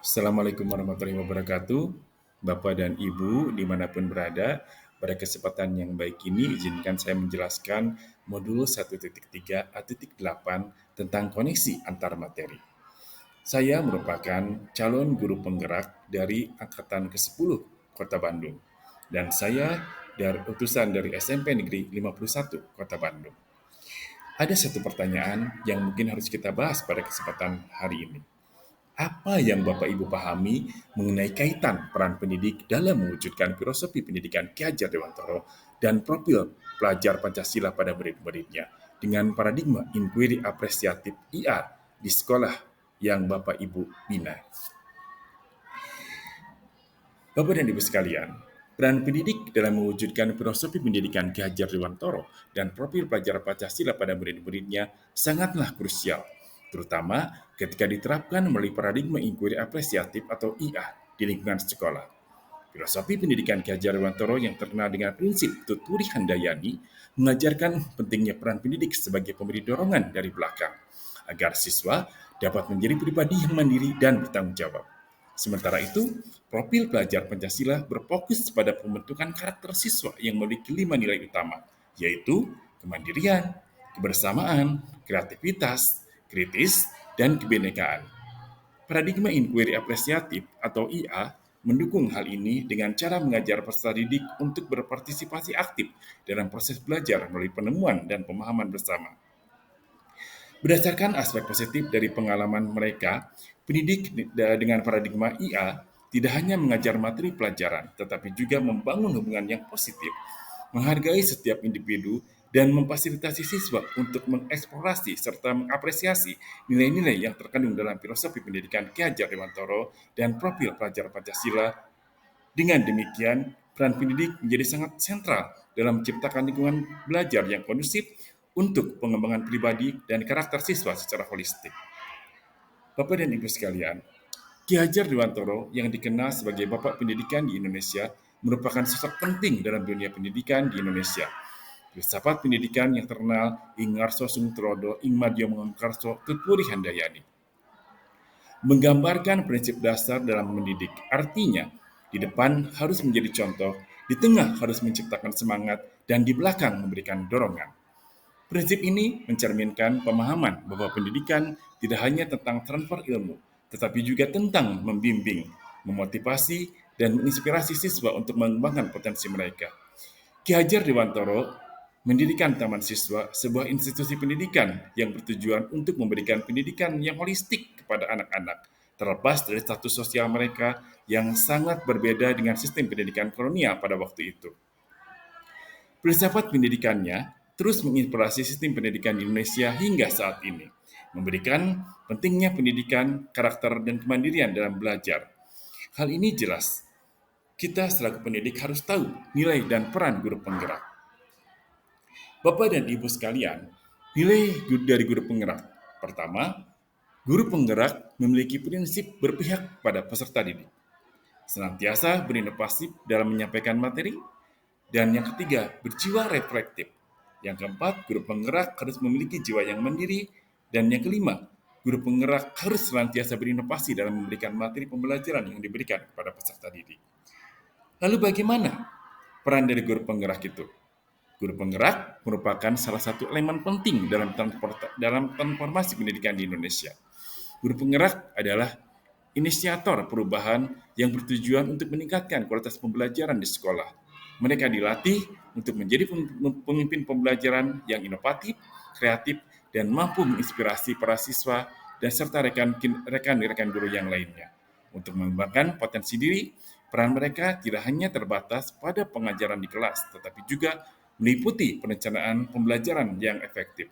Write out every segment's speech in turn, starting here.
Assalamualaikum warahmatullahi wabarakatuh. Bapak dan Ibu dimanapun berada, pada kesempatan yang baik ini izinkan saya menjelaskan modul 1.3.8 tentang koneksi antar materi. Saya merupakan calon guru penggerak dari Angkatan ke-10 Kota Bandung. Dan saya dari utusan dari SMP Negeri 51 Kota Bandung. Ada satu pertanyaan yang mungkin harus kita bahas pada kesempatan hari ini. Apa yang Bapak Ibu pahami mengenai kaitan peran pendidik dalam mewujudkan filosofi pendidikan Ki Hajar Dewantara dan profil pelajar Pancasila pada murid-muridnya dengan paradigma inquiry apresiatif IA di sekolah yang Bapak Ibu bina? Bapak dan Ibu sekalian, peran pendidik dalam mewujudkan filosofi pendidikan Ki Hajar Dewantara dan profil pelajar Pancasila pada murid-muridnya sangatlah krusial, terutama ketika diterapkan melalui paradigma inquiry apresiatif atau IA di lingkungan sekolah. Filosofi pendidikan Ki Hajar Dewantara yang terkenal dengan prinsip Tuturi Handayani mengajarkan pentingnya peran pendidik sebagai pemberi dorongan dari belakang agar siswa dapat menjadi pribadi yang mandiri dan bertanggung jawab. Sementara itu, profil pelajar Pancasila berfokus pada pembentukan karakter siswa yang memiliki 5 nilai utama, yaitu kemandirian, kebersamaan, kreativitas, kritis, dan kebinekaan. Paradigma inquiry apresiatif atau IA mendukung hal ini dengan cara mengajar peserta didik untuk berpartisipasi aktif dalam proses belajar melalui penemuan dan pemahaman bersama. Berdasarkan aspek positif dari pengalaman mereka, pendidik dengan paradigma IA tidak hanya mengajar materi pelajaran, tetapi juga membangun hubungan yang positif, menghargai setiap individu, dan memfasilitasi siswa untuk mengeksplorasi serta mengapresiasi nilai-nilai yang terkandung dalam filosofi pendidikan Ki Hajar Dewantara dan profil pelajar Pancasila. Dengan demikian, peran pendidik menjadi sangat sentral dalam menciptakan lingkungan belajar yang kondusif untuk pengembangan pribadi dan karakter siswa secara holistik. Bapak dan Ibu sekalian, Ki Hajar Dewantara yang dikenal sebagai Bapak Pendidikan di Indonesia merupakan sosok penting dalam dunia pendidikan di Indonesia. Filsafat pendidikan yang terkenal Ing Ngarso Sumtrodo, Ing Madya Mengkarso, Tutpuri Handayani menggambarkan prinsip dasar dalam mendidik. Artinya, di depan harus menjadi contoh, di tengah harus menciptakan semangat, dan di belakang memberikan dorongan. Prinsip ini mencerminkan pemahaman bahwa pendidikan tidak hanya tentang transfer ilmu, tetapi juga tentang membimbing, memotivasi, dan menginspirasi siswa untuk mengembangkan potensi mereka. Ki Hajar Dewantara mendirikan Taman Siswa, sebuah institusi pendidikan yang bertujuan untuk memberikan pendidikan yang holistik kepada anak-anak, terlepas dari status sosial mereka yang sangat berbeda dengan sistem pendidikan kolonial pada waktu itu. Filsafat pendidikannya terus menginspirasi sistem pendidikan di Indonesia hingga saat ini, memberikan pentingnya pendidikan, karakter, dan kemandirian dalam belajar. Hal ini jelas, kita selaku pendidik harus tahu nilai dan peran guru penggerak. Bapak dan Ibu sekalian, nilai dari guru penggerak. Pertama, guru penggerak memiliki prinsip berpihak pada peserta didik, senantiasa berinovasi dalam menyampaikan materi, dan yang ketiga, berjiwa reflektif. Yang keempat, guru penggerak harus memiliki jiwa yang mandiri. Dan yang kelima, guru penggerak harus senantiasa berinovasi dalam memberikan materi pembelajaran yang diberikan kepada peserta didik. Lalu bagaimana peran dari guru penggerak itu? Guru penggerak merupakan salah satu elemen penting dalam transformasi pendidikan di Indonesia. Guru penggerak adalah inisiator perubahan yang bertujuan untuk meningkatkan kualitas pembelajaran di sekolah. Mereka dilatih untuk menjadi pemimpin pembelajaran yang inovatif, kreatif, dan mampu menginspirasi para siswa dan serta rekan-rekan guru yang lainnya. Untuk mengembangkan potensi diri, peran mereka tidak hanya terbatas pada pengajaran di kelas, tetapi juga meliputi perencanaan pembelajaran yang efektif,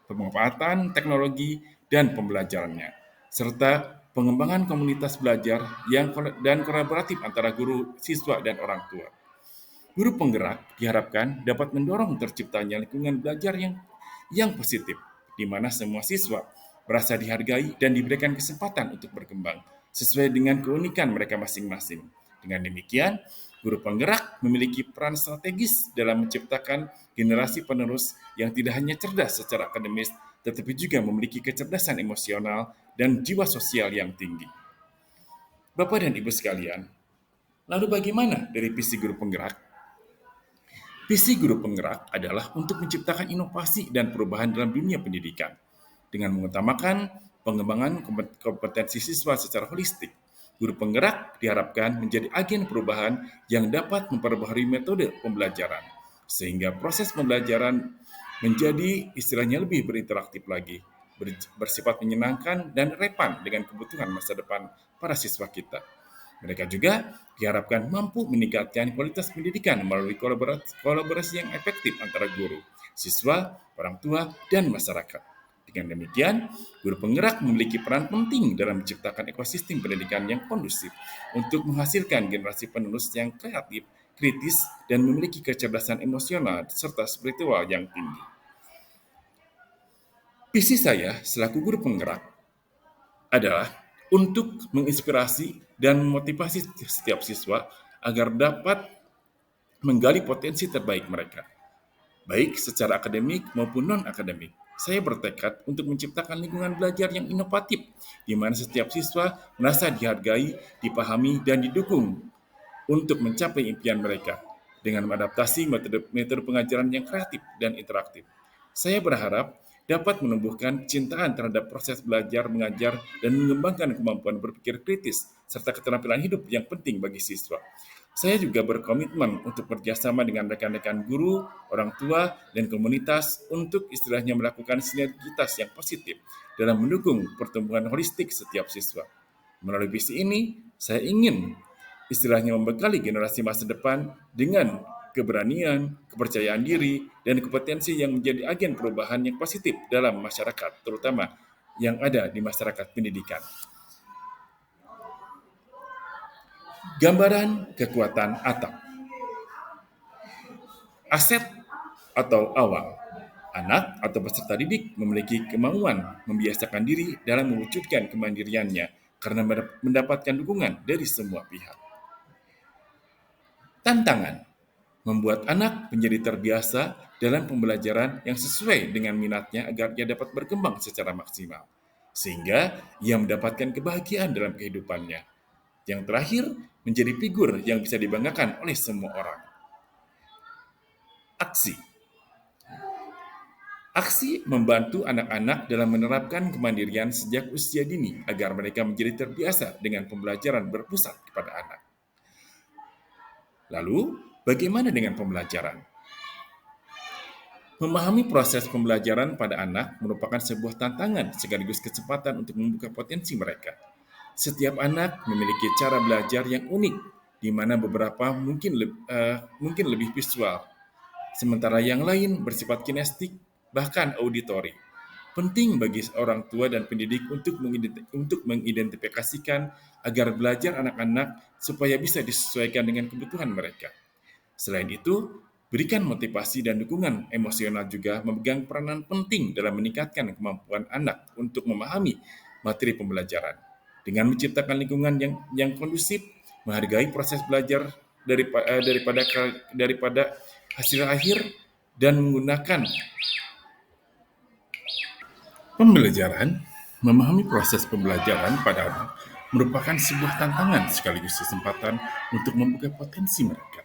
pemanfaatan teknologi dan pembelajarannya, serta pengembangan komunitas belajar dan kolaboratif antara guru, siswa, dan orang tua. Guru penggerak diharapkan dapat mendorong terciptanya lingkungan belajar yang positif, di mana semua siswa merasa dihargai dan diberikan kesempatan untuk berkembang sesuai dengan keunikan mereka masing-masing. Dengan demikian, guru penggerak memiliki peran strategis dalam menciptakan generasi penerus yang tidak hanya cerdas secara akademis, tetapi juga memiliki kecerdasan emosional dan jiwa sosial yang tinggi. Bapak dan Ibu sekalian, lalu bagaimana dari visi guru penggerak? Visi guru penggerak adalah untuk menciptakan inovasi dan perubahan dalam dunia pendidikan dengan mengutamakan pengembangan kompetensi siswa secara holistik. Guru penggerak diharapkan menjadi agen perubahan yang dapat memperbaharui metode pembelajaran, sehingga proses pembelajaran menjadi istilahnya lebih berinteraktif lagi, bersifat menyenangkan dan relevan dengan kebutuhan masa depan para siswa kita. Mereka juga diharapkan mampu meningkatkan kualitas pendidikan melalui kolaborasi yang efektif antara guru, siswa, orang tua, dan masyarakat. Dengan demikian, guru penggerak memiliki peran penting dalam menciptakan ekosistem pendidikan yang kondusif untuk menghasilkan generasi penerus yang kreatif, kritis, dan memiliki kecerdasan emosional serta spiritual yang tinggi. Visi saya selaku guru penggerak adalah untuk menginspirasi dan memotivasi setiap siswa agar dapat menggali potensi terbaik mereka, baik secara akademik maupun non-akademik. Saya bertekad untuk menciptakan lingkungan belajar yang inovatif, di mana setiap siswa merasa dihargai, dipahami, dan didukung untuk mencapai impian mereka dengan mengadaptasi metode pengajaran yang kreatif dan interaktif. Saya berharap dapat menumbuhkan kecintaan terhadap proses belajar, mengajar, dan mengembangkan kemampuan berpikir kritis serta keterampilan hidup yang penting bagi siswa. Saya juga berkomitmen untuk bekerjasama dengan rekan-rekan guru, orang tua, dan komunitas untuk istilahnya melakukan sinergitas yang positif dalam mendukung pertumbuhan holistik setiap siswa. Melalui visi ini, saya ingin istilahnya membekali generasi masa depan dengan keberanian, kepercayaan diri, dan kompetensi yang menjadi agen perubahan yang positif dalam masyarakat, terutama yang ada di masyarakat pendidikan. Gambaran kekuatan atap. Aset atau awal. Anak atau peserta didik memiliki kemauan membiasakan diri dalam mewujudkan kemandiriannya karena mendapatkan dukungan dari semua pihak. Tantangan membuat anak menjadi terbiasa dalam pembelajaran yang sesuai dengan minatnya agar ia dapat berkembang secara maksimal, sehingga ia mendapatkan kebahagiaan dalam kehidupannya. Yang terakhir, menjadi figur yang bisa dibanggakan oleh semua orang. Aksi. Aksi membantu anak-anak dalam menerapkan kemandirian sejak usia dini agar mereka menjadi terbiasa dengan pembelajaran berpusat kepada anak. Lalu, bagaimana dengan pembelajaran? Memahami proses pembelajaran pada anak merupakan sebuah tantangan sekaligus kesempatan untuk membuka potensi mereka. Setiap anak memiliki cara belajar yang unik, di mana beberapa mungkin lebih visual, sementara yang lain bersifat kinestik, bahkan auditori. Penting bagi orang tua dan pendidik untuk mengidentifikasikan agar belajar anak-anak supaya bisa disesuaikan dengan kebutuhan mereka. Selain itu, berikan motivasi dan dukungan emosional juga memegang peranan penting dalam meningkatkan kemampuan anak untuk memahami materi pembelajaran. Dengan menciptakan lingkungan yang kondusif, menghargai proses belajar daripada hasil akhir, dan menggunakan pembelajaran, memahami proses pembelajaran pada anak merupakan sebuah tantangan sekaligus kesempatan untuk membuka potensi mereka.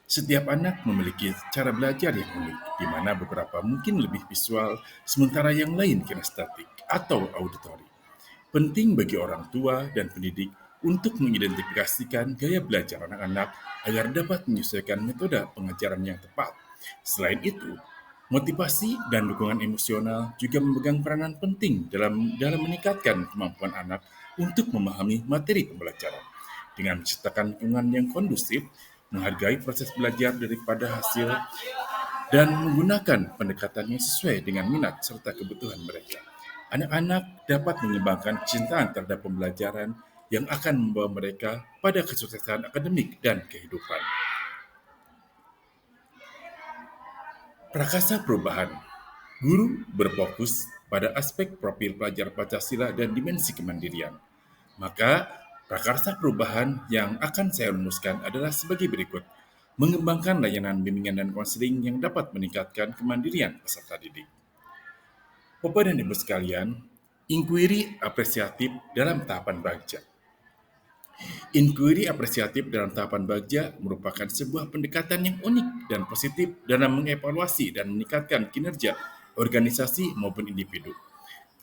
Setiap anak memiliki cara belajar yang unik, di mana beberapa mungkin lebih visual, sementara yang lain kinestetik atau auditori. Penting bagi orang tua dan pendidik untuk mengidentifikasikan gaya belajar anak-anak agar dapat menyesuaikan metode pengajaran yang tepat. Selain itu, motivasi dan dukungan emosional juga memegang peranan penting dalam meningkatkan kemampuan anak untuk memahami materi pembelajaran. Dengan menciptakan lingkungan yang kondusif, menghargai proses belajar daripada hasil, dan menggunakan pendekatan yang sesuai dengan minat serta kebutuhan mereka. Anak-anak dapat mengembangkan kecintaan terhadap pembelajaran yang akan membawa mereka pada kesuksesan akademik dan kehidupan. Prakasa perubahan. Guru berfokus pada aspek profil pelajar Pancasila dan dimensi kemandirian. Maka, prakarsa perubahan yang akan saya rumuskan adalah sebagai berikut. Mengembangkan layanan bimbingan dan konseling yang dapat meningkatkan kemandirian peserta didik. Bapak dan Ibu sekalian, inquiry apresiatif dalam tahapan belajar. Inquiry apresiatif dalam tahapan bagja merupakan sebuah pendekatan yang unik dan positif dalam mengevaluasi dan meningkatkan kinerja organisasi maupun individu.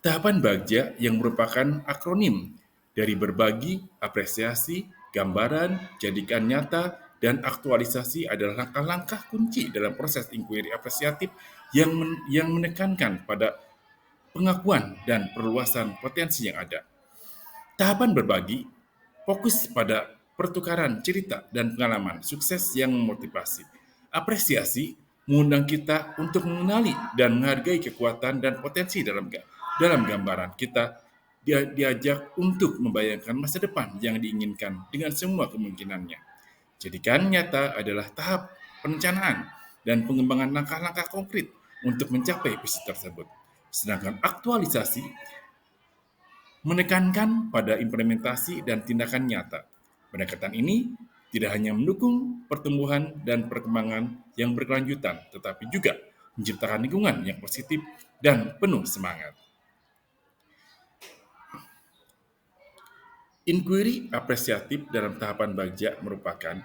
Tahapan bagja yang merupakan akronim dari berbagi, apresiasi, gambaran, jadikan nyata, dan aktualisasi adalah langkah-langkah kunci dalam proses inquiry apresiatif yang menekankan pada pengakuan dan perluasan potensi yang ada. Tahapan berbagi fokus pada pertukaran cerita dan pengalaman sukses yang memotivasi. Apresiasi mengundang kita untuk mengenali dan menghargai kekuatan dan potensi dalam gambaran kita. Dia diajak untuk membayangkan masa depan yang diinginkan dengan semua kemungkinannya. Jadikan nyata adalah tahap perencanaan dan pengembangan langkah-langkah konkret untuk mencapai visi tersebut. Sedangkan aktualisasi menekankan pada implementasi dan tindakan nyata. Pendekatan ini tidak hanya mendukung pertumbuhan dan perkembangan yang berkelanjutan, tetapi juga menciptakan lingkungan yang positif dan penuh semangat. Inquiry apresiatif dalam tahapan bagja merupakan